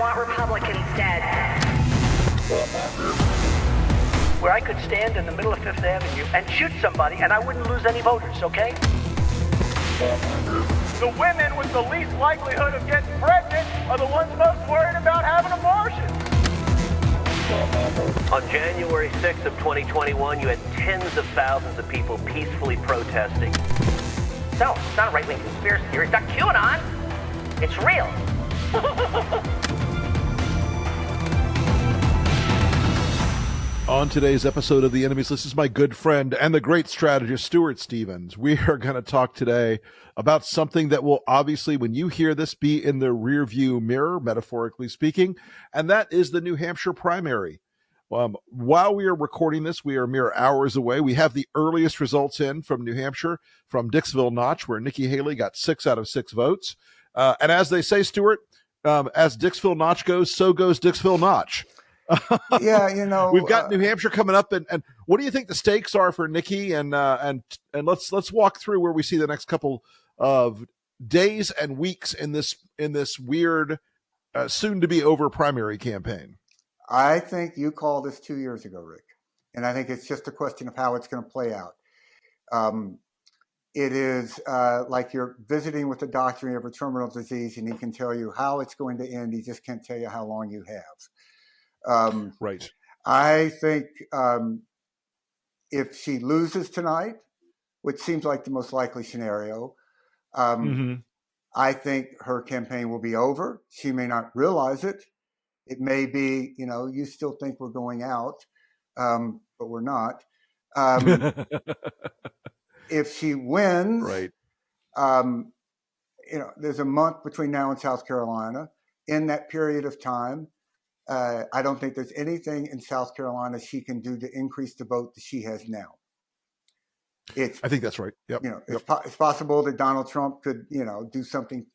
want Republicans dead. Where I could stand in the middle of Fifth Avenue and shoot somebody and I wouldn't lose any voters, okay? The women with the least likelihood of getting pregnant are the ones most worried about having abortions. On January 6th of 2021, you had tens of thousands of people peacefully protesting. So, it's not a right-wing conspiracy theory. It's not QAnon. It's real. On today's episode of The Enemies List is my good friend and the great strategist, Stuart Stevens. We are going to talk today about something that will obviously, when you hear this, be in the rearview mirror, metaphorically speaking, and that is the New Hampshire primary. While we are recording this, we are mere hours away. We have the earliest results in from New Hampshire, from Dixville Notch, where Nikki Haley got 6 out of 6 votes. And as they say, Stuart, as Dixville Notch goes, so goes Dixville Notch. Yeah, you know, we've got New Hampshire coming up, and what do you think the stakes are for Nikki? And let's walk through where we see the next couple of days and weeks in this weird, soon to be over primary campaign. I think you called this 2 years ago, Rick, and I think it's just a question of how it's going to play out. It is like you're visiting with a doctor, you have a terminal disease, and he can tell you how it's going to end. He just can't tell you how long you have. Right. I think if she loses tonight, which seems like the most likely scenario, I think her campaign will be over. She may not realize it. It may be, you still think we're going out, but we're not. If she wins, right. There's a month between now and South Carolina. In that period of time, I don't think there's anything in South Carolina she can do to increase the vote that she has now. I think that's right. Yep. It's possible that Donald Trump could, do something.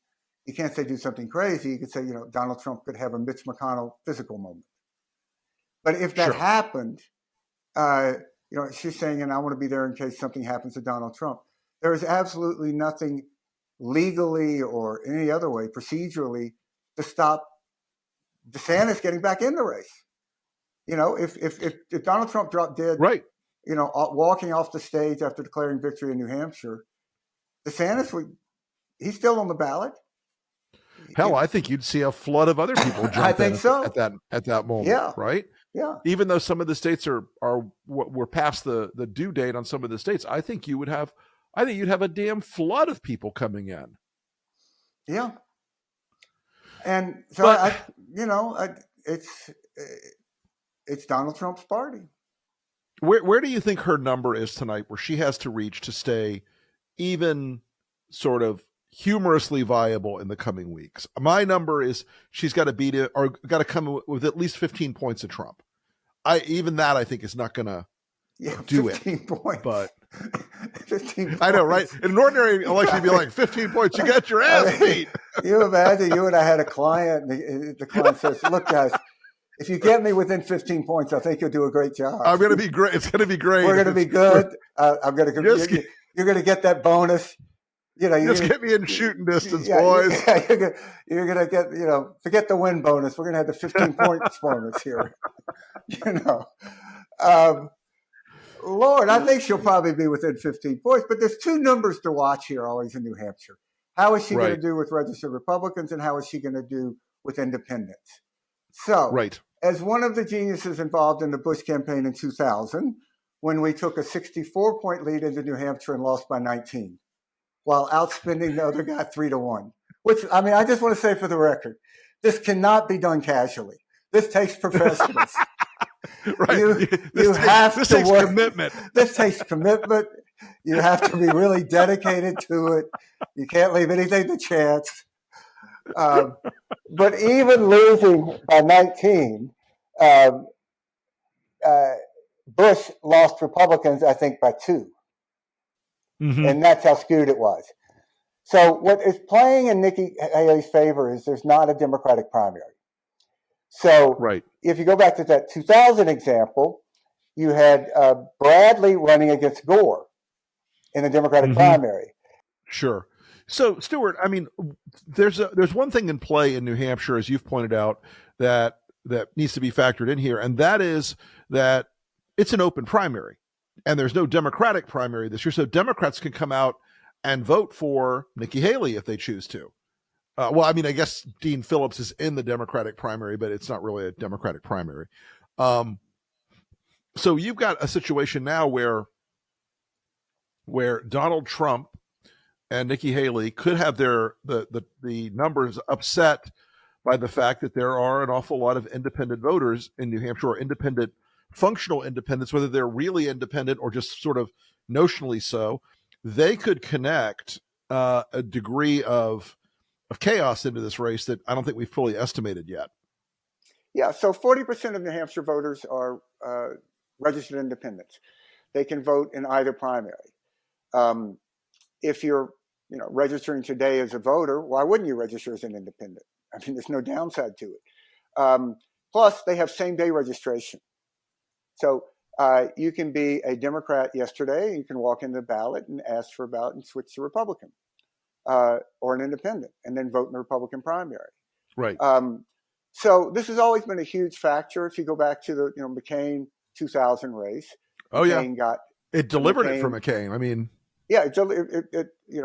You can't say do something crazy. You could say, Donald Trump could have a Mitch McConnell physical moment. But if that happened, she's saying, and I want to be there in case something happens to Donald Trump. There is absolutely nothing legally or any other way, procedurally, to stop DeSantis getting back in the race. If Donald Trump dropped dead, right, walking off the stage after declaring victory in New Hampshire, DeSantis he's still on the ballot. Hell, I think you'd see a flood of other people jump I think in so. at that moment. Yeah. Right? Yeah. Even though some of the states we're past the due date on some of the states, I think you'd have a damn flood of people coming in. Yeah. And so it's Donald Trump's party. Where do you think her number is tonight, where she has to reach to stay even sort of humorously viable in the coming weeks? My number is she's got to beat it, or got to come with at least 15 points of Trump. I think is not going to do 15 it. Points. But 15 points. I know, right? In an ordinary election, you'd be like 15 points. You got your ass beat. You imagine you and I had a client, and the client says, "Look, guys, if you get me within 15 points, I think you'll do a great job. I'm going to be great. It's going to be great. We're going to be good. I'm going to. You're going to get that bonus. Just get me in shooting distance, yeah, boys. Yeah, you're going to get, forget the win bonus. We're going to have the 15 points bonus here. Lord, I think she'll probably be within 15 points. But there's two numbers to watch here always in New Hampshire. How is she going to do with registered Republicans, and how is she going to do with independents? So, as one of the geniuses involved in the Bush campaign in 2000, when we took a 64-point lead into New Hampshire and lost by 19, while outspending the other guy 3-1. Which, I just want to say for the record, this cannot be done casually. This takes professionals. This takes commitment. This takes commitment. You have to be really dedicated to it. You can't leave anything to chance. But even losing by 19, Bush lost Republicans, I think, by 2. Mm-hmm. And that's how skewed it was. So what is playing in Nikki Haley's favor is there's not a Democratic primary. So if you go back to that 2000 example, you had Bradley running against Gore in the Democratic primary. Sure. So, Stuart, I mean, there's one thing in play in New Hampshire, as you've pointed out, that needs to be factored in here, and that is that it's an open primary, and there's no Democratic primary this year, so Democrats can come out and vote for Nikki Haley if they choose to. Well, I mean, I guess Dean Phillips is in the Democratic primary, but it's not really a Democratic primary. So you've got a situation now where Donald Trump and Nikki Haley could have the numbers upset by the fact that there are an awful lot of independent voters in New Hampshire, or independent, functional independents, whether they're really independent or just sort of notionally so. They could connect a degree of chaos into this race that I don't think we've fully estimated yet. Yeah, so 40% of New Hampshire voters are registered independents. They can vote in either primary. If you're registering today as a voter, why wouldn't you register as an independent? I mean, there's no downside to it. Plus, they have same-day registration. So you can be a Democrat yesterday, you can walk in the ballot and ask for a ballot and switch to Republican or an independent, and then vote in the Republican primary. Right. So this has always been a huge factor. If you go back to the McCain 2000 race, it delivered it for McCain. I mean, yeah,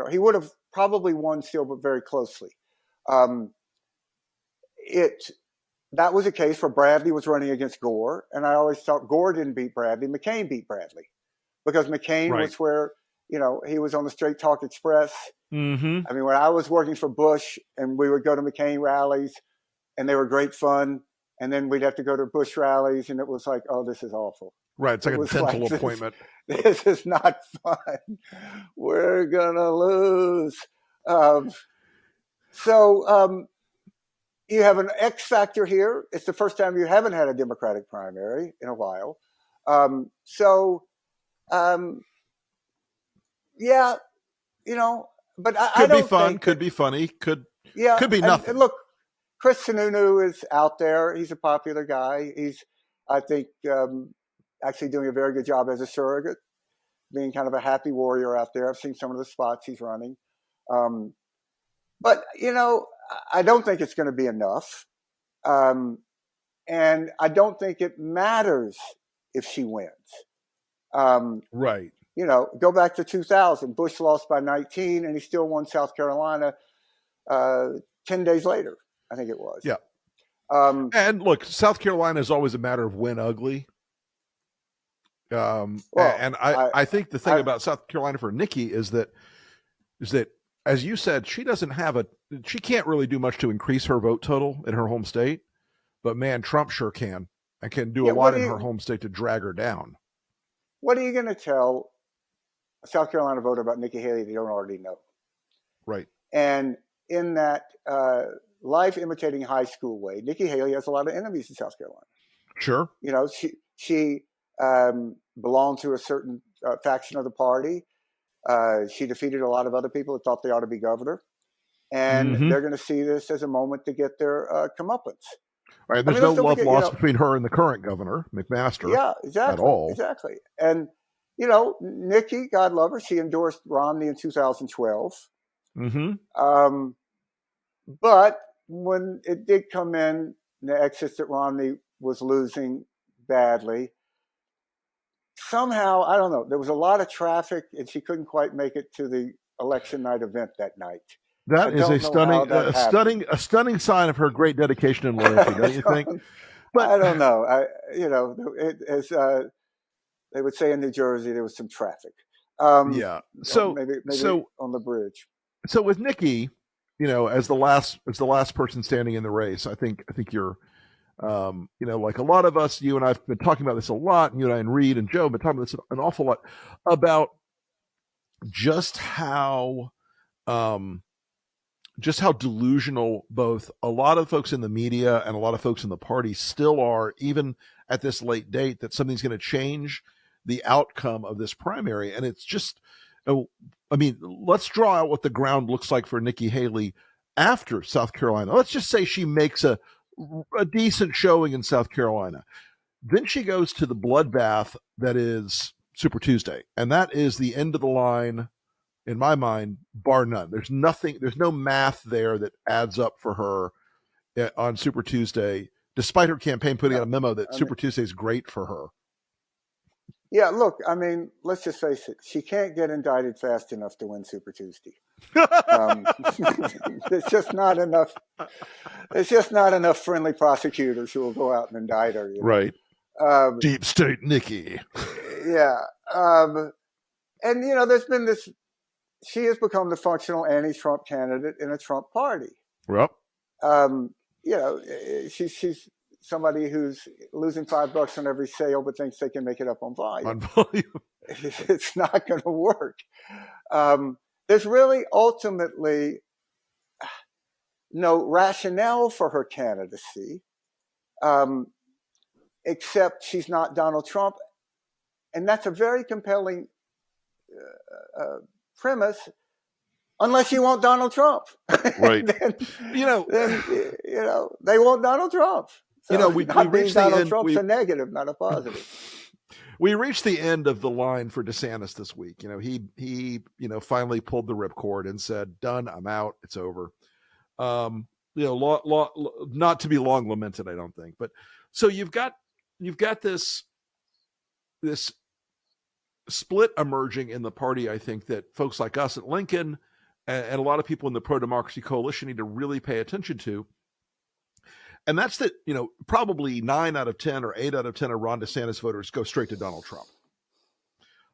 he would have probably won still, but very closely. That was a case where Bradley was running against Gore, and I always thought Gore didn't beat Bradley, McCain beat Bradley, because McCain was where he was on the Straight Talk Express. Mm-hmm. I mean, when I was working for Bush, and we would go to McCain rallies, and they were great fun, and then we'd have to go to Bush rallies, and it was like, oh, this is awful. Right, it's like a dental appointment. This is not fun. We're gonna lose. You have an X factor here. It's the first time you haven't had a Democratic primary in a while. But I don't be fun, think could be funny, could be nothing. And look, Chris Sununu is out there. He's a popular guy. He's, I think, actually doing a very good job as a surrogate, being kind of a happy warrior out there. I've seen some of the spots he's running. But, I don't think it's going to be enough. And I don't think it matters if she wins. Right. Go back to 2000. Bush lost by 19, and he still won South Carolina 10 days later, I think it was. Yeah. And look, South Carolina is always a matter of win ugly. I think the thing about South Carolina for Nikki is that, as you said, she can't really do much to increase her vote total in her home state, but man, Trump sure can, and can do a lot in her home state to drag her down. What are you going to tell a South Carolina voter about Nikki Haley they don't already know? Right. And in that life imitating high school way, Nikki Haley has a lot of enemies in South Carolina. Sure. She belonged to a certain faction of the party. She defeated a lot of other people who thought they ought to be governor. And they're going to see this as a moment to get their comeuppance. Right. There's no love lost between her and the current governor, McMaster. Yeah, exactly. At all. Exactly. And, Nikki, God love her, she endorsed Romney in 2012. Mm-hmm. But when it did come in, the exits that Romney was losing badly, somehow, I don't know, there was a lot of traffic, and she couldn't quite make it to the election night event that night. That is a stunning sign of her great dedication and loyalty, don't you think? But I don't know. As they would say in New Jersey, there was some traffic. Yeah. So maybe on the bridge. So with Nikki, as the last person standing in the race, I think you're, like a lot of us, you and I've been talking about this a lot, and you and I and Reed and Joe have been talking about this an awful lot about just how delusional both a lot of folks in the media and a lot of folks in the party still are, even at this late date, that something's going to change the outcome of this primary. And it's just, let's draw out what the ground looks like for Nikki Haley after South Carolina. Let's just say she makes a decent showing in South Carolina. Then she goes to the bloodbath that is Super Tuesday. And that is the end of the line in my mind, bar none. There's no math there that adds up for her on Super Tuesday, despite her campaign putting out a memo that Super Tuesday is great for her. Yeah, look, I mean, let's just face it. She can't get indicted fast enough to win Super Tuesday. There's just not enough. There's just not enough friendly prosecutors who will go out and indict her. Right. Deep state Nikki. Yeah. And, there's been this, she has become the functional anti-Trump candidate in a Trump party. Yep. She's somebody who's losing $5 on every sale, but thinks they can make it up on volume. It's not going to work. There's really ultimately no rationale for her candidacy, except she's not Donald Trump. And that's a very compelling premise, unless you want Donald Trump. Right. then they want Donald Trump. So we reached the Donald end. Trump's a negative, not a positive. We reached the end of the line for DeSantis this week. He finally pulled the ripcord and said, "Done. I'm out. It's over." Not to be long lamented, I don't think. But so you've got this split emerging in the party. I think that folks like us at Lincoln and a lot of people in the pro-democracy coalition need to really pay attention to. And that's that, probably 9 out of 10 or 8 out of 10 of Ron DeSantis voters go straight to Donald Trump.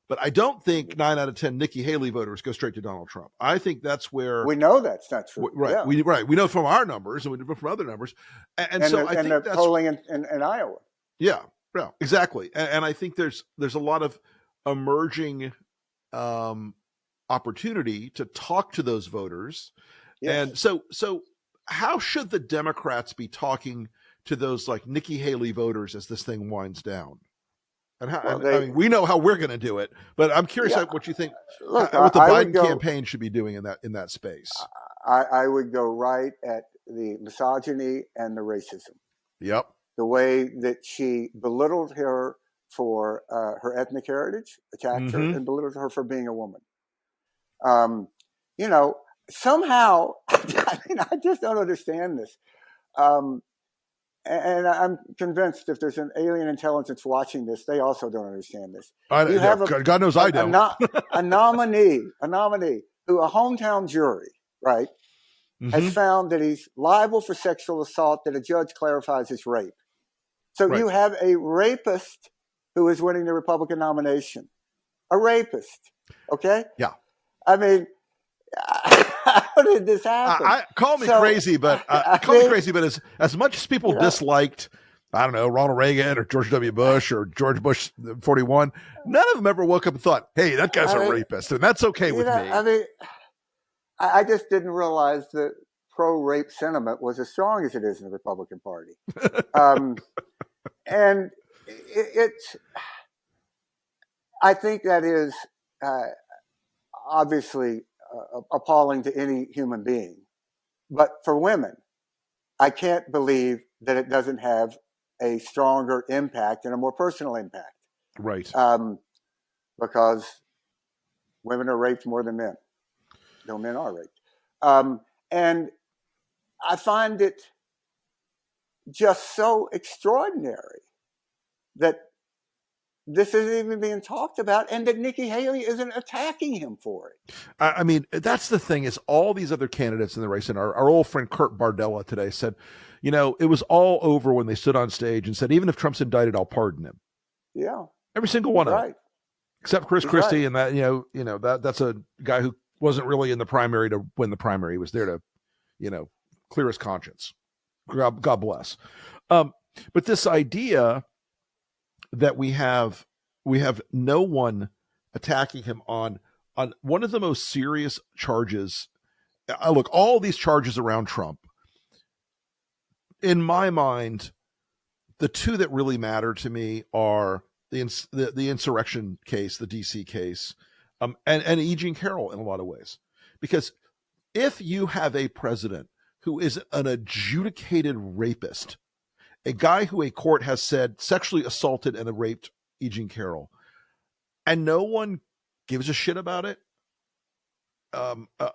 But I don't think 9 out of 10 Nikki Haley voters go straight to Donald Trump. I think that's where we know that's not true. Right. Yeah. We know from our numbers and we know from other numbers. And so I think the that's polling in Iowa. Yeah, exactly. And I think there's a lot of emerging opportunity to talk to those voters. Yes. And so how should the Democrats be talking to those like Nikki Haley voters as this thing winds down? And how, we know how we're going to do it, but I'm curious what you think. What the Biden campaign should be doing in that space. I would go right at the misogyny and the racism. Yep. The way that she belittled her for her ethnic heritage, attacked her, and belittled her for being a woman. Somehow, I just don't understand this. And I'm convinced if there's an alien intelligence watching this, they also don't understand this. God knows I don't. A nominee who a hometown jury, right, has found that he's liable for sexual assault that a judge clarifies as rape. So you have a rapist who is winning the Republican nomination. A rapist, okay? Yeah. I mean, how did this happen? Call me crazy, but as much as people disliked, I don't know, Ronald Reagan or George W. Bush or George Bush 41, none of them ever woke up and thought, "Hey, that guy's a rapist," and that's okay with me. I just didn't realize that pro-rape sentiment was as strong as it is in the Republican Party, and it's. I think that is obviously appalling to any human being. But for women, I can't believe that it doesn't have a stronger impact and a more personal impact. Right. Because women are raped more than men. No, men are raped. And I find it just so extraordinary that this isn't even being talked about, and that Nikki Haley isn't attacking him for it. I mean, that's the thing is all these other candidates in the race, and our old friend Kurt Bardella today said, it was all over when they stood on stage and said, even if Trump's indicted, I'll pardon him. Yeah. Every single one of them. Except Chris Christie, and that, that's a guy who wasn't really in the primary to win the primary. He was there to, clear his conscience. God bless. But this idea that we have no one attacking him on one of the most serious charges. Look, all these charges around Trump, in my mind, the two that really matter to me are the insurrection case, the DC case, and E. Jean Carroll in a lot of ways. Because if you have a president who is an adjudicated rapist, a guy who a court has said sexually assaulted and raped E. Jean Carroll, and no one gives a shit about it,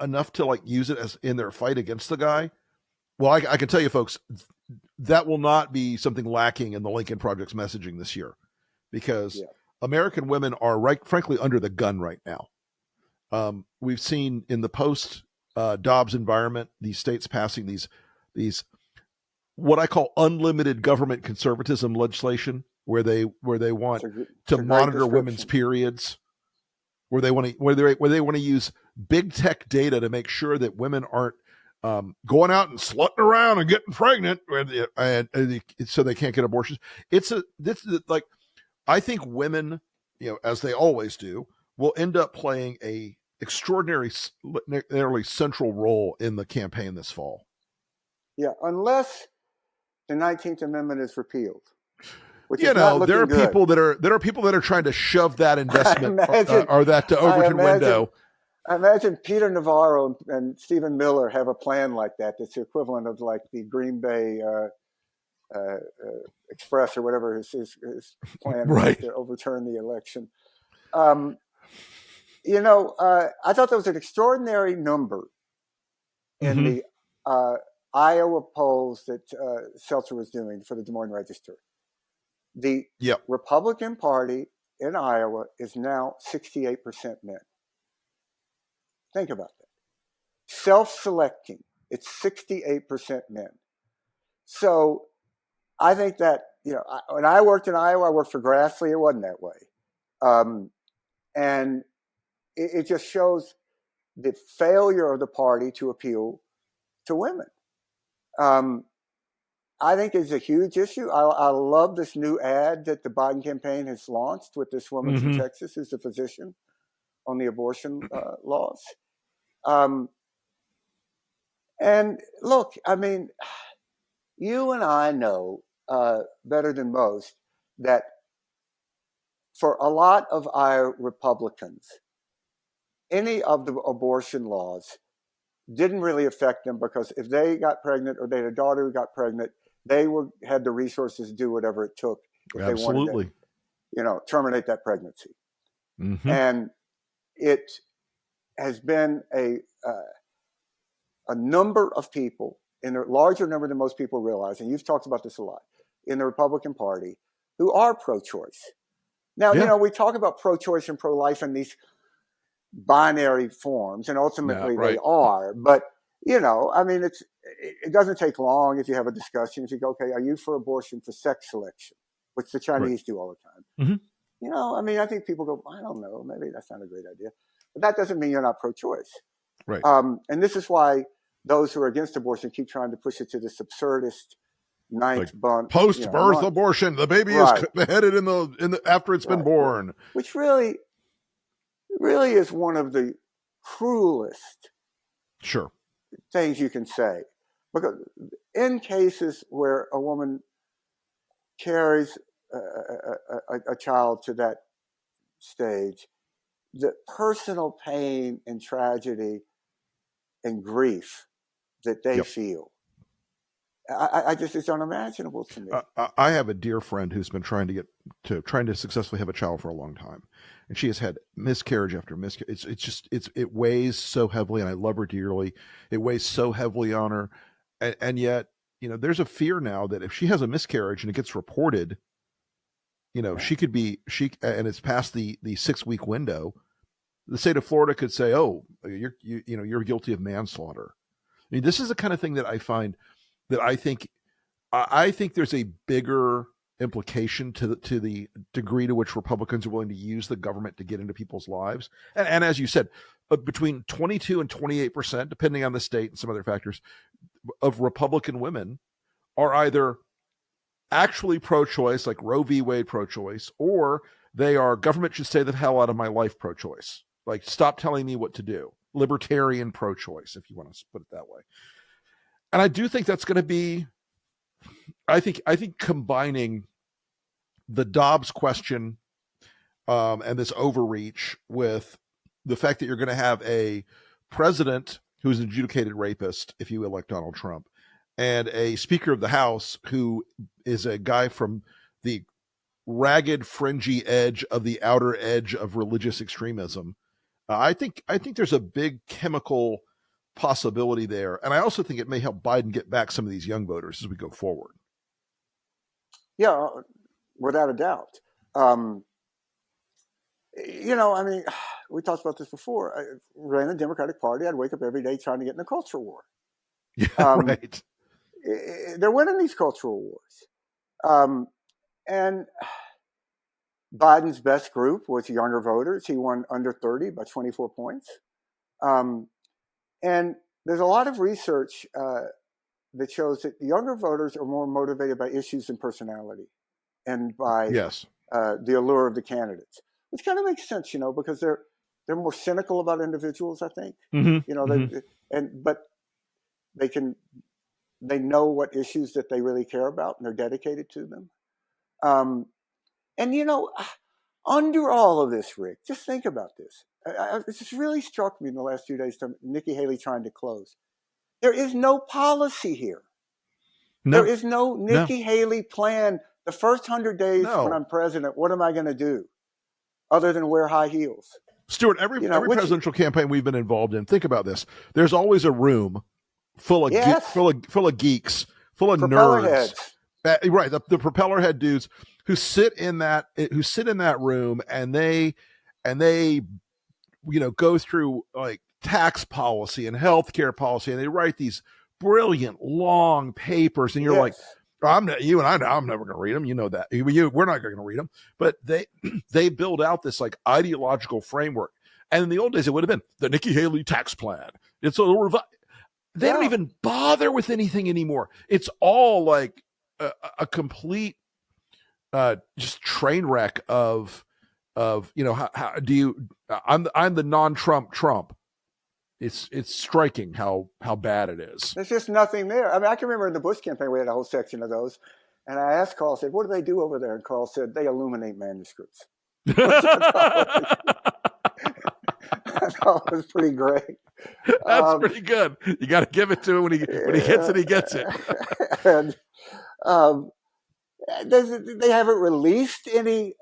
enough to like use it as in their fight against the guy. Well, I can tell you, folks, that will not be something lacking in the Lincoln Project's messaging this year, because American women are frankly under the gun right now. We've seen in the post Dobbs environment, these states passing these what I call unlimited government conservatism legislation, where they want to monitor women's periods, where they want to use big tech data to make sure that women aren't going out and slutting around and getting pregnant, and so they can't get abortions. I think women, as they always do, will end up playing a extraordinarily central role in the campaign this fall. Yeah, unless the 19th Amendment is repealed. Which there are people that are trying to shove that investment or that to Overton window. I imagine Peter Navarro and Stephen Miller have a plan like that. That's the equivalent of like the Green Bay Express or whatever his plan was to overturn the election. I thought there was an extraordinary number in the Iowa polls that Seltzer was doing for the Des Moines Register. The Republican Party in Iowa is now 68% men. Think about that. Self-selecting, it's 68% men. So I think that, when I worked in Iowa, I worked for Grassley, it wasn't that way. And it just shows the failure of the party to appeal to women. I think it's a huge issue. I love this new ad that the Biden campaign has launched with this woman from Texas who's a physician on the abortion laws. And look, I mean, you and I know better than most that for a lot of our Republicans, any of the abortion laws didn't really affect them, because if they got pregnant or they had a daughter who got pregnant, they had the resources to do whatever it took if they wanted to, terminate that pregnancy. And it has been a number of people, in a larger number than most people realize, and you've talked about this a lot, in the Republican Party, who are pro-choice. Now, we talk about pro-choice and pro-life in these binary forms, and ultimately they are. But, I mean, it doesn't take long if you have a discussion. If you go, okay, are you for abortion for sex selection, which the Chinese do all the time? I mean, I think people go, I don't know, maybe that's not a great idea. But that doesn't mean you're not pro-choice. Right. And this is why those who are against abortion keep trying to push it to this absurdist ninth month post-birth abortion. The baby is beheaded in the after it's been born, which really is one of the cruelest things you can say, because in cases where a woman carries a child to that stage, the personal pain and tragedy and grief that they feel, I just, it's unimaginable to me. I have a dear friend who's been trying to successfully have a child for a long time, and she has had miscarriage after miscarriage. It weighs so heavily, and I love her dearly. It weighs so heavily on her, and yet, there's a fear now that if she has a miscarriage and it gets reported, she could be and it's past the 6-week window, the state of Florida could say, "Oh, you're guilty of manslaughter." I mean, this is the kind of thing that I find that I think there's a bigger implication to the degree to which Republicans are willing to use the government to get into people's lives. And as you said, between 22 and 28%, depending on the state and some other factors, of Republican women are either actually pro-choice, like Roe v. Wade pro-choice, or they are government should stay the hell out of my life pro-choice. Like, stop telling me what to do. Libertarian pro-choice, if you want to put it that way. And I do think that's going to be, I think combining the Dobbs question and this overreach with the fact that you're going to have a president who's an adjudicated rapist, if you elect Donald Trump, and a Speaker of the House who is a guy from the ragged, fringy edge of the outer edge of religious extremism, I think there's a big chemical possibility there, and I also think it may help Biden get back some of these young voters as we go forward. Yeah, without a doubt. I mean, we talked about this before. I ran the Democratic Party. I'd wake up every day trying to get in a culture war. Yeah, right. They're winning these cultural wars. And Biden's best group was younger voters. He won under 30 by 24 points. And there's a lot of research that shows that younger voters are more motivated by issues and personality and by the allure of the candidates, which kind of makes sense, because they're more cynical about individuals, I think. But they know what issues that they really care about, and they're dedicated to them. Under all of this, Rick, just think about this. It just really struck me in the last few days, Nikki Haley trying to close. There is no policy here. No. There is no Nikki Haley plan. The first 100 days when I'm president, what am I going to do other than wear high heels? Stuart, every presidential campaign we've been involved in, think about this. There's always a room full of geeks, full of propeller nerds. Heads. Right, the propeller head dudes who sit in that room and they go through like tax policy and healthcare policy, and they write these brilliant long papers, and you're like, I'm never going to read them. You know that. We're not going to read them. But they build out this like ideological framework. And in the old days, it would have been the Nikki Haley tax plan. It's they don't even bother with anything anymore. It's all like a complete just train wreck of how do you? I'm the non-Trump Trump. It's striking how bad it is. There's just nothing there. I mean, I can remember in the Bush campaign we had a whole section of those, and I asked Carl, said, "What do they do over there?" And Carl said, "They illuminate manuscripts." I thought it was pretty great. That's pretty good. You got to give it to him when he gets it. He gets it. And they haven't released any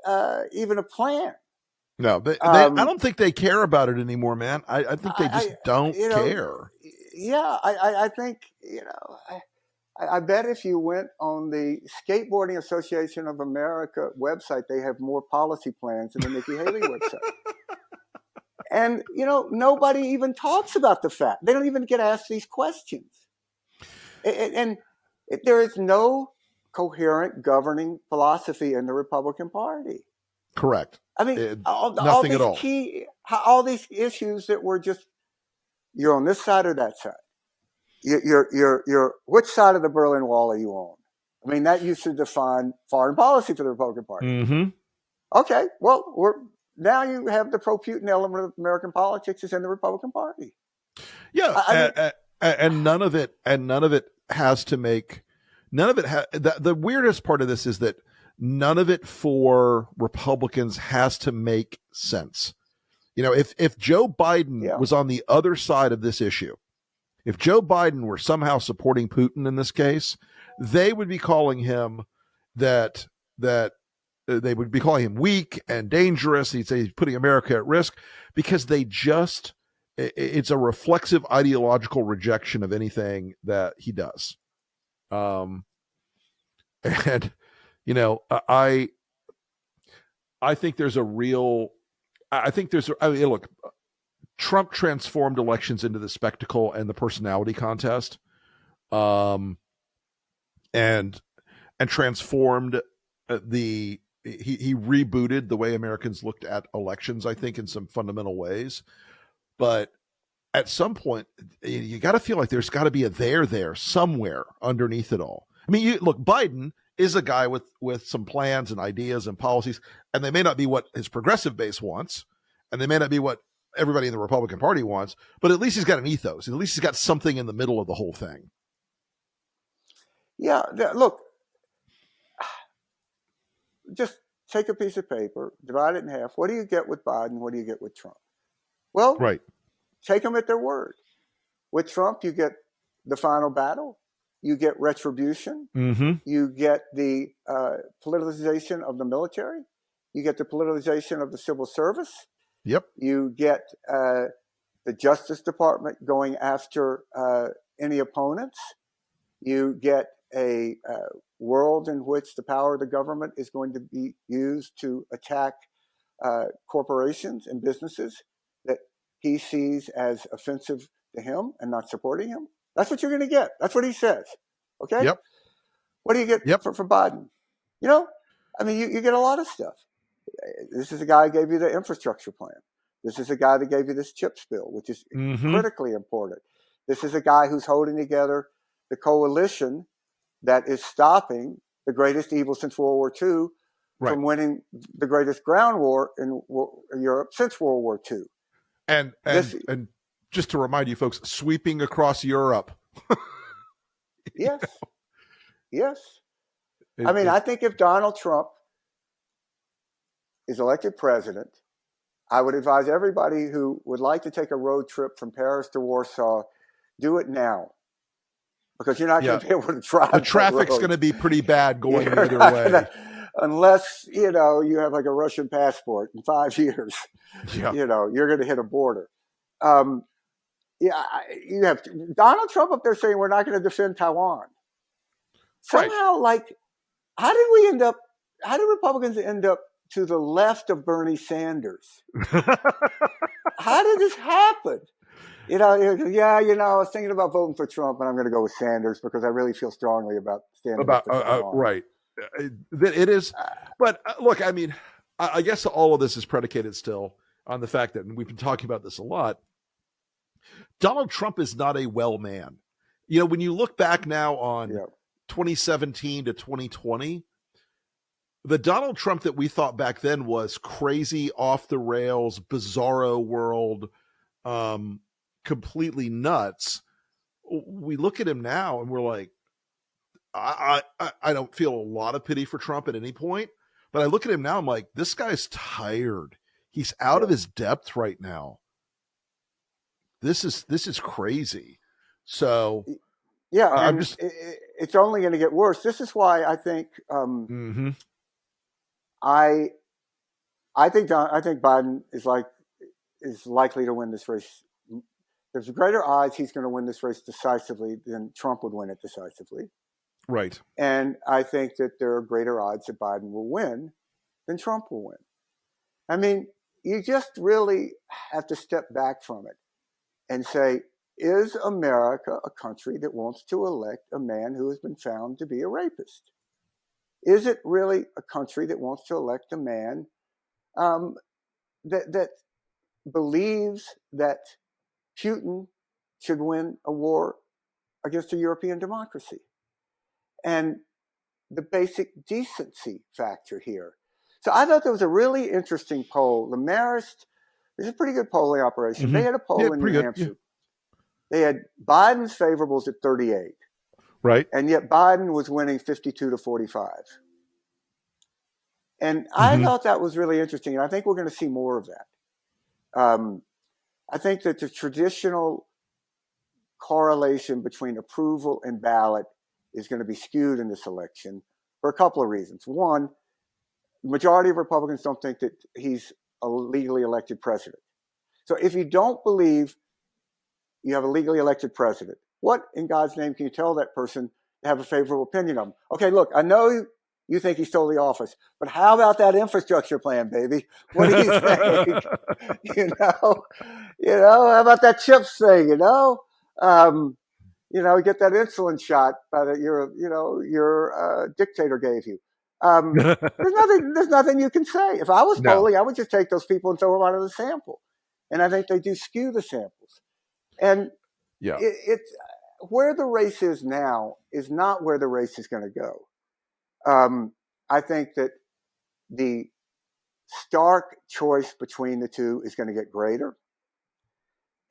even a plan. No, I don't think they care about it anymore, man. I think they just don't care. Yeah, I think, I bet if you went on the Skateboarding Association of America website, they have more policy plans than the Nikki Haley website. And, nobody even talks about the fact. They don't even get asked these questions. And there is no coherent governing philosophy in the Republican Party. Correct. I mean, nothing at all. All these issues that were just, you're on this side or that side. You're which side of the Berlin Wall are you on? I mean, that used to define foreign policy for the Republican Party. Mm-hmm. Okay, well, now you have the pro-Putin element of American politics is in the Republican Party. Yeah, and none of it has to make. None of it. The weirdest part of this is that none of it for Republicans has to make sense. If Joe Biden was on the other side of this issue, if Joe Biden were somehow supporting Putin in this case, they would be calling him they would be calling him weak and dangerous. He'd say he's putting America at risk because it's a reflexive ideological rejection of anything that he does. I think there's look, Trump transformed elections into the spectacle and the personality contest, and transformed he rebooted the way Americans looked at elections, I think, in some fundamental ways. But at some point, you got to feel like there's got to be a there somewhere underneath it all. I mean, look, Biden is a guy with some plans and ideas and policies, and they may not be what his progressive base wants, and they may not be what everybody in the Republican Party wants, but at least he's got an ethos. At least he's got something in the middle of the whole thing. Yeah, look, just take a piece of paper, divide it in half. What do you get with Biden? What do you get with Trump? Well, right. Take them at their word. With Trump, you get the final battle. You get retribution. Mm-hmm. You get the politicization of the military. You get the politicization of the civil service. Yep. You get the Justice Department going after any opponents. You get a world in which the power of the government is going to be used to attack corporations and businesses that he sees as offensive to him and not supporting him. That's what you're going to get. That's what he says. Okay? Yep. What do you get for Biden? You know, I mean, you get a lot of stuff. This is a guy who gave you the infrastructure plan. This is a guy that gave you this CHIPS bill, which is critically important. This is a guy who's holding together the coalition that is stopping the greatest evil since World War II from winning the greatest ground war in Europe since World War II. And just to remind you folks, sweeping across Europe. Yes. Yes. I mean, I think if Donald Trump is elected president, I would advise everybody who would like to take a road trip from Paris to Warsaw, do it now. Because you're not going to be able to drive. The traffic's going to be pretty bad going either way. Unless, you have like a Russian passport in 5 years, you're going to hit a border. You have Donald Trump up there saying we're not going to defend Taiwan. Somehow, how did Republicans end up to the left of Bernie Sanders? How did this happen? I was thinking about voting for Trump, and I'm going to go with Sanders because I really feel strongly about standing up for Taiwan. Right. It is. But look, I mean, I guess all of this is predicated still on the fact that, and we've been talking about this a lot, Donald Trump is not a well man. When you look back now on 2017 to 2020, the Donald Trump that we thought back then was crazy, off the rails, bizarro world, completely nuts. We look at him now and we're like, I don't feel a lot of pity for Trump at any point, but I look at him now, I'm like, this guy's tired. He's out of his depth right now. This is crazy. So it's only going to get worse. This is why I think I think Biden is likely to win this race. There's greater odds he's going to win this race decisively than Trump would win it decisively. Right. And I think that there are greater odds that Biden will win than Trump will win. I mean, you just really have to step back from it and say, is America a country that wants to elect a man who has been found to be a rapist? Is it really a country that wants to elect a man that believes that Putin should win a war against a European democracy? And the basic decency factor here. So I thought there was a really interesting poll. The Marist, this is a pretty good polling operation. They had a poll in New Hampshire. Yeah. They had Biden's favorables at 38. Right. And yet Biden was winning 52 to 45. And I thought that was really interesting. And I think we're going to see more of that. I think that the traditional correlation between approval and ballot is going to be skewed in this election for a couple of reasons. One, the majority of Republicans don't think that he's a legally elected president. So if you don't believe you have a legally elected president, what in God's name can you tell that person to have a favorable opinion of him? Okay, look, I know you think he stole the office, but how about that infrastructure plan, baby? What do you think? How about that CHIPS thing? Get that insulin shot that your dictator gave you. There's nothing you can say. If I was polling, I would just take those people and throw them out of the sample. And I think they do skew the samples. And it's where the race is now is not where the race is going to go. I think that the stark choice between the two is going to get greater.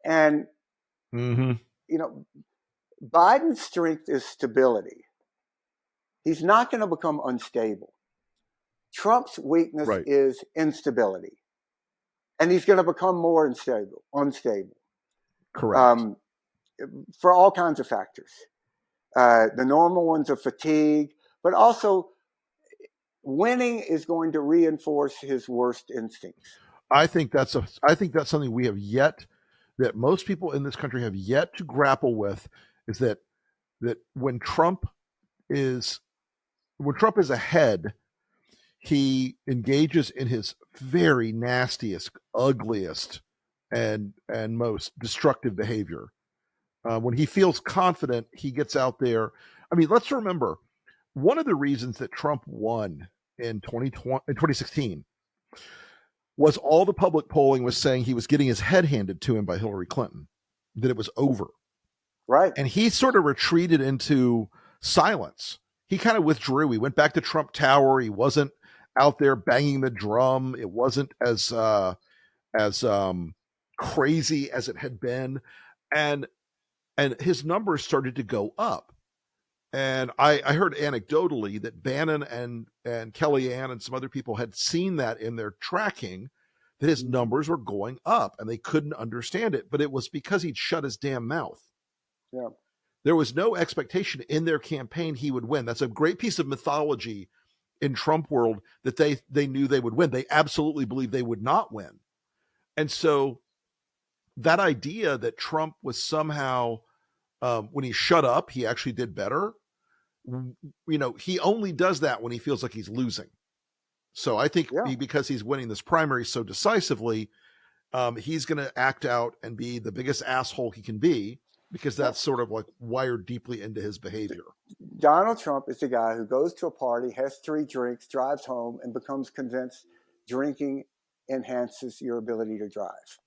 And, Biden's strength is stability. He's not going to become unstable. Trump's weakness is instability. And he's going to become more unstable. Correct. For all kinds of factors. The normal ones are fatigue, but also winning is going to reinforce his worst instincts. I think that's something we have yet, that most people in this country have yet to grapple with, is that when Trump is ahead, he engages in his very nastiest, ugliest, and most destructive behavior. When he feels confident, he gets out there. I mean, let's remember, one of the reasons that Trump won in 2016 was all the public polling was saying he was getting his head handed to him by Hillary Clinton, that it was over. Right. And he sort of retreated into silence. He kind of withdrew. He went back to Trump Tower. He wasn't out there banging the drum. It wasn't as crazy as it had been. And his numbers started to go up. And I heard anecdotally that Bannon and Kellyanne and some other people had seen that in their tracking, that his numbers were going up, and they couldn't understand it. But it was because he'd shut his damn mouth. Yeah. There was no expectation in their campaign he would win. That's a great piece of mythology in Trump world, that they knew they would win. They absolutely believed they would not win. And so that idea that Trump was somehow, when he shut up, he actually did better. You know, he only does that when he feels like he's losing. So I think because he's winning this primary so decisively, he's going to act out and be the biggest asshole he can be, because that's sort of like wired deeply into his behavior. Donald Trump is the guy who goes to a party, has 3 drinks, drives home, and becomes convinced drinking enhances your ability to drive.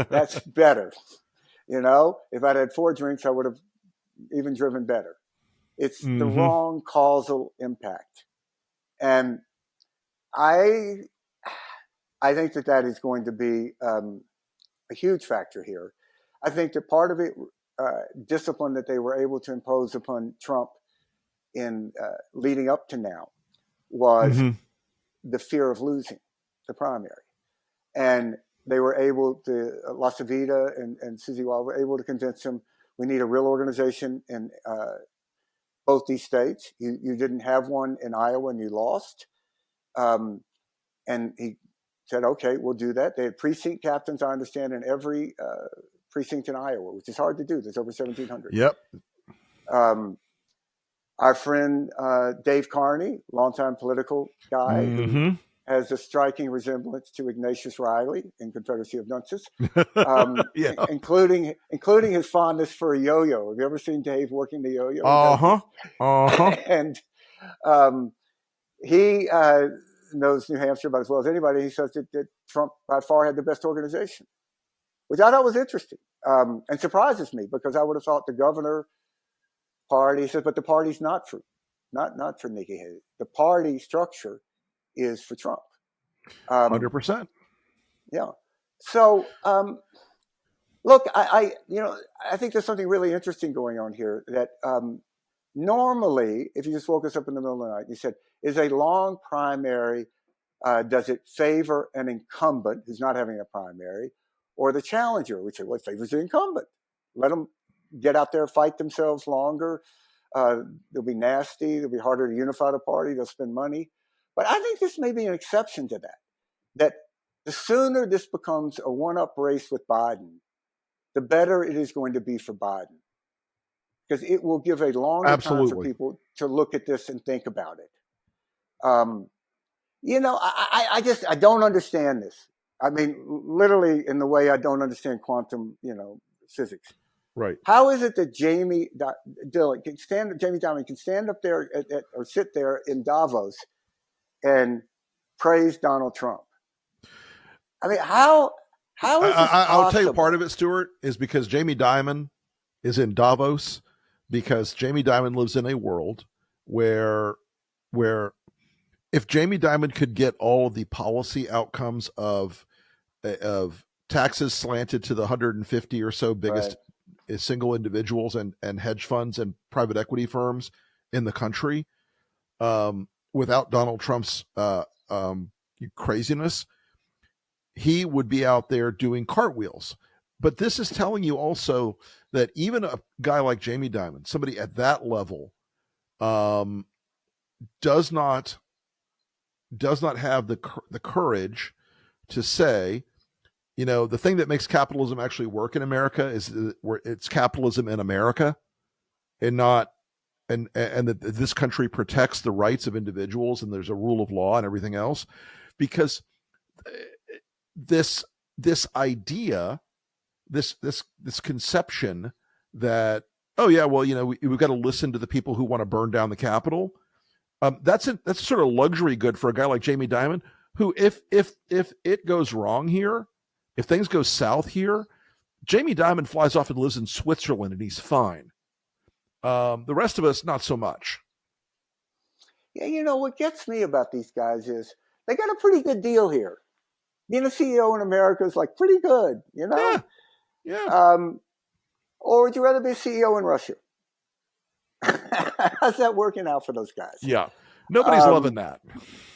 That's better. You know, if I'd had 4 drinks, I would have even driven better. It's the wrong causal impact. And I think that is going to be a huge factor here. I think that part of it, discipline that they were able to impose upon Trump in leading up to now, was the fear of losing the primary. And they were able to, La Savita and Susie Wild were able to convince him, we need a real organization in both these states. You didn't have one in Iowa and you lost. And he said, okay, we'll do that. They had precinct captains, I understand, in every precinct in Iowa, which is hard to do. There's over 1,700. Yep. Our friend Dave Carney, longtime political guy, who has a striking resemblance to Ignatius Riley in Confederacy of Dunces, including his fondness for a yo-yo. Have you ever seen Dave working the yo-yo? And he knows New Hampshire about as well as anybody. He says that Trump by far had the best organization, which I thought was interesting and surprises me, because I would have thought the governor party, he says, but the party's not for Nikki Haley. The party structure is for Trump. 100%. Yeah. So, look, I think there's something really interesting going on here, that normally, if you just woke us up in the middle of the night, you said, is a long primary, does it favor an incumbent who's not having a primary, or the challenger, which it favors the incumbent? Let them get out there, fight themselves longer. They'll be nasty. They'll be harder to unify the party. They'll spend money. But I think this may be an exception to that the sooner this becomes a one-up race with Biden, the better it is going to be for Biden. Because it will give a longer time for people to look at this and think about it. I don't understand this. I mean, literally in the way I don't understand quantum, physics. Right. How is it that Jamie Dimon can stand up there or sit there in Davos and praise Donald Trump? I mean, how is this I'll tell you, part of it, Stuart, is because Jamie Dimon is in Davos, because Jamie Dimon lives in a world where if Jamie Dimon could get all of the policy outcomes of taxes slanted to the 150 or so biggest single individuals and hedge funds and private equity firms in the country, without Donald Trump's craziness, he would be out there doing cartwheels. But this is telling you also that even a guy like Jamie Dimon, somebody at that level, does not does not have the courage to say, the thing that makes capitalism actually work in America is where it's capitalism in America, and not, and that this country protects the rights of individuals and there's a rule of law and everything else, because this idea, this conception that, oh yeah, well, we've got to listen to the people who want to burn down the Capitol. That's sort of luxury good for a guy like Jamie Dimon, who if it goes wrong here, if things go south here, Jamie Dimon flies off and lives in Switzerland and he's fine. The rest of us, not so much. Yeah, what gets me about these guys is they got a pretty good deal here. Being a CEO in America is like pretty good, Yeah. Or would you rather be a CEO in Russia? How's that working out for those guys? Yeah. Nobody's loving that.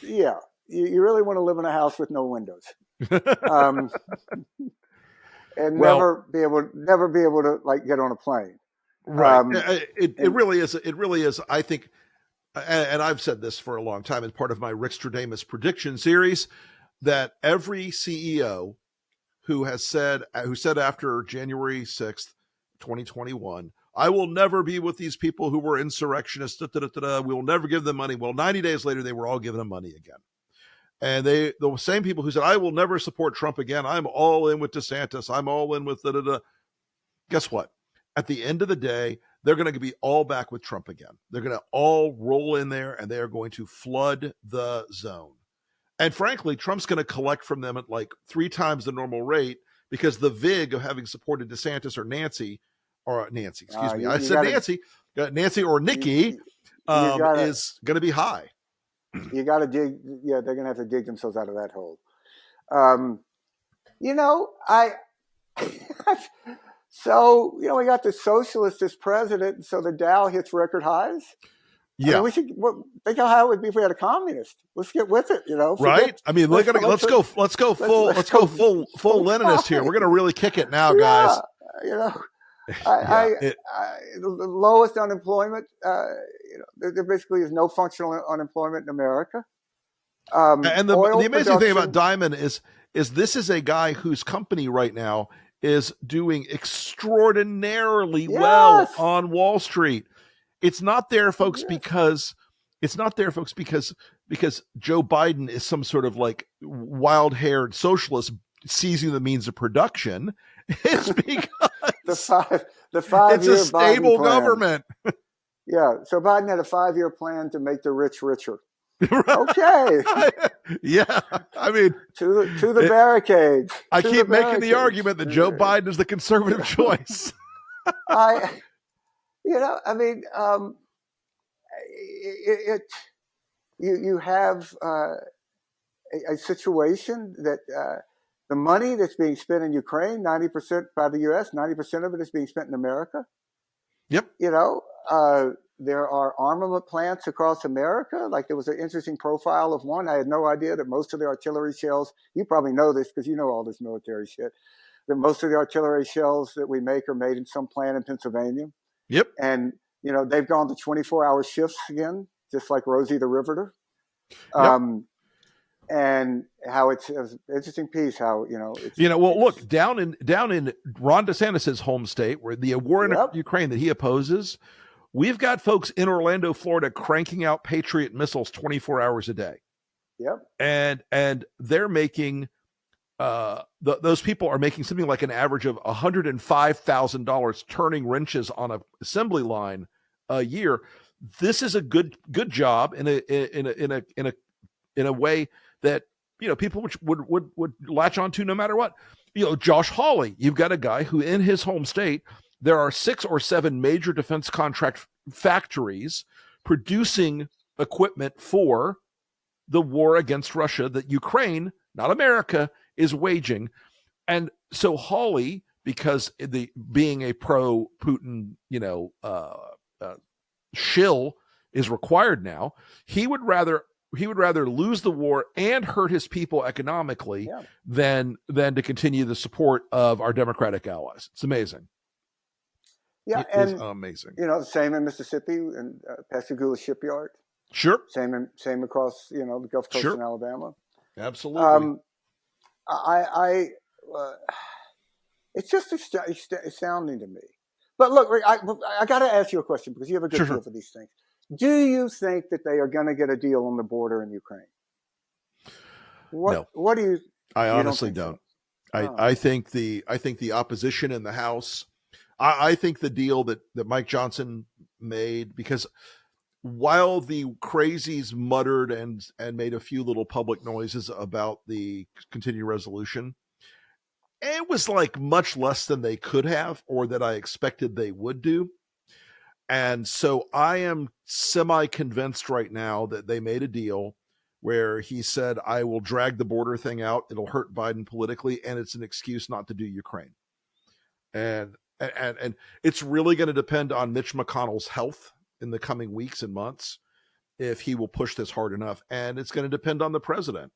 Yeah. You really want to live in a house with no windows. And never be able to like get on a plane. Right. It really is. I think, and I've said this for a long time as part of my Rick Stradamus prediction series, that every CEO who said after January 6th, 2021, I will never be with these people who were insurrectionists. We will never give them money. Well, 90 days later, they were all giving them money again. And the same people who said, I will never support Trump again. I'm all in with DeSantis. I'm all in with Guess what? At the end of the day, they're going to be all back with Trump again. They're going to all roll in there and they are going to flood the zone. And frankly, Trump's going to collect from them at like 3 times the normal rate, because the vig of having supported DeSantis or Nancy, excuse me. I said Nancy or Nikki is going to be high. You got to dig. Yeah, they're going to have to dig themselves out of that hole. So, we got the socialist as president, and so the Dow hits record highs. Yeah. We should think of how it would be if we had a communist. Let's get with it, Right? I mean, let's go full Leninist here. We're going to really kick it now, guys. The lowest unemployment, there basically is no functional unemployment in America. And the amazing thing about Dimon is this is a guy whose company right now is doing extraordinarily well on Wall Street. It's not there, folks, because Joe Biden is some sort of like wild-haired socialist seizing the means of production. It's because the 5 it's year a stable Biden plan. Government. Yeah, so Biden had a 5-year plan to make the rich richer. Right. Okay. Yeah, I mean, to the barricades. I keep making the argument that Joe Biden is the conservative choice. You have a situation that the money that's being spent in Ukraine, 90% by the U.S., 90% of it is being spent in America. Yep. There are armament plants across America. Like, there was an interesting profile of one. I had no idea that most of the artillery shells, you probably know this because you know all this military shit, that most of the artillery shells that we make are made in some plant in Pennsylvania. Yep. And, they've gone to 24-hour shifts again, just like Rosie the Riveter. Yep. And how it's an interesting piece, how, it's, well, look, down in Ron DeSantis' home state, where the war in Ukraine that he opposes, we've got folks in Orlando, Florida, cranking out Patriot missiles 24 hours a day. Yep. And they're making, those people are making something like an average of $105,000 turning wrenches on an assembly line a year. This is a good job in a way that people would latch on to no matter what. Josh Hawley, you've got a guy who in his home state, there are 6 or 7 major defense contract factories producing equipment for the war against Russia that Ukraine, not America, is waging. And so Hawley, because being a pro-Putin, shill is required now, he would rather lose the war and hurt his people economically than to continue the support of our Democratic allies. It's amazing. Yeah, it is amazing. The same in Mississippi and Pascagoula Shipyard. Sure. Same across, the Gulf Coast Sure. in Alabama. Absolutely. It's just astounding to me. But look, Rick, I got to ask you a question because you have a good feel for these things. Do you think that they are going to get a deal on the border in Ukraine? No. What do you? I honestly don't. So? I think the opposition in the House. I think the deal that Mike Johnson made, because while the crazies muttered and made a few little public noises about the continuing resolution, it was like much less than they could have or that I expected they would do. And so I am semi-convinced right now that they made a deal where he said, I will drag the border thing out. It'll hurt Biden politically, and it's an excuse not to do Ukraine. And it's really going to depend on Mitch McConnell's health in the coming weeks and months, if he will push this hard enough. And it's going to depend on the president.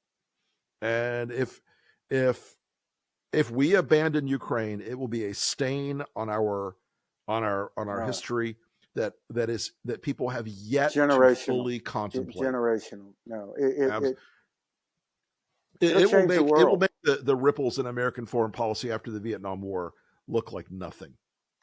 And if we abandon Ukraine, it will be a stain on our history that people have yet to fully contemplate. Generational. No, it will make the ripples in American foreign policy after the Vietnam War look like nothing.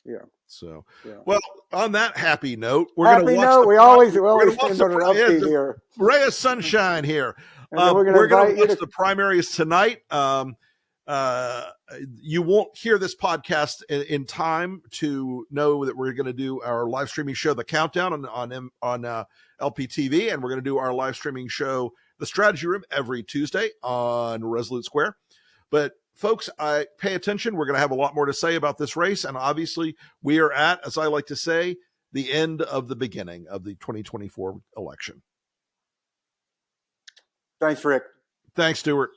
Yeah. So, yeah. Well, on that happy note, we're going to watch. We always end on an upbeat here. Ray of sunshine here. We're going to watch the primaries tonight. You won't hear this podcast in time to know that we're going to do our live streaming show, The Countdown, on LPTV, and we're going to do our live streaming show, The Strategy Room, every Tuesday on Resolute Square. But folks, pay attention. We're going to have a lot more to say about this race, and obviously we are at, as I like to say, the end of the beginning of the 2024 election. Thanks, Rick. Thanks, Stuart.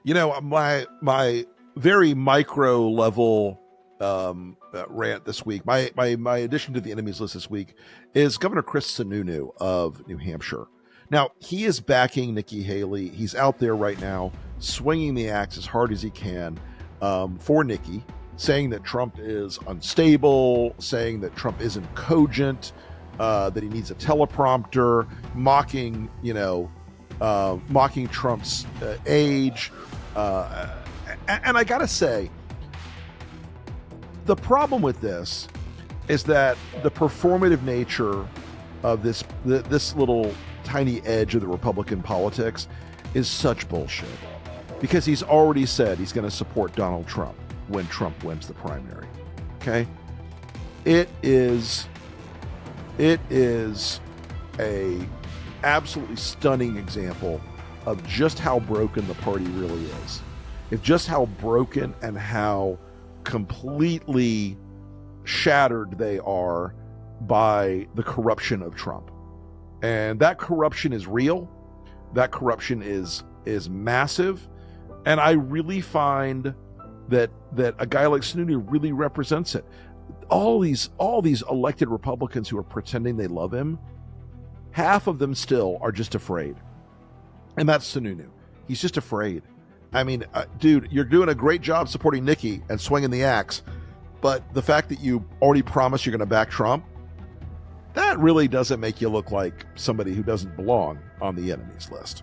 My very micro level rant this week, my addition to the enemies list this week is Governor Chris Sununu of New Hampshire. Now, he is backing Nikki Haley. He's out there right now swinging the axe as hard as he can for Nikki, saying that Trump is unstable, saying that Trump isn't cogent, that he needs a teleprompter, mocking Trump's age. And I got to say, the problem with this is that the performative nature of this little tiny edge of the Republican politics is such bullshit, because he's already said he's going to support Donald Trump when Trump wins the primary. Okay? It is a absolutely stunning example of just how broken the party really is. If just how broken and how completely shattered they are by the corruption of Trump. And that corruption is real. That corruption is massive. And I really find that a guy like Sununu really represents it. All these elected Republicans who are pretending they love him, half of them still are just afraid. And that's Sununu. He's just afraid. I mean, dude, you're doing a great job supporting Nikki and swinging the axe, but the fact that you already promised you're going to back Trump, that really doesn't make you look like somebody who doesn't belong on the enemies list.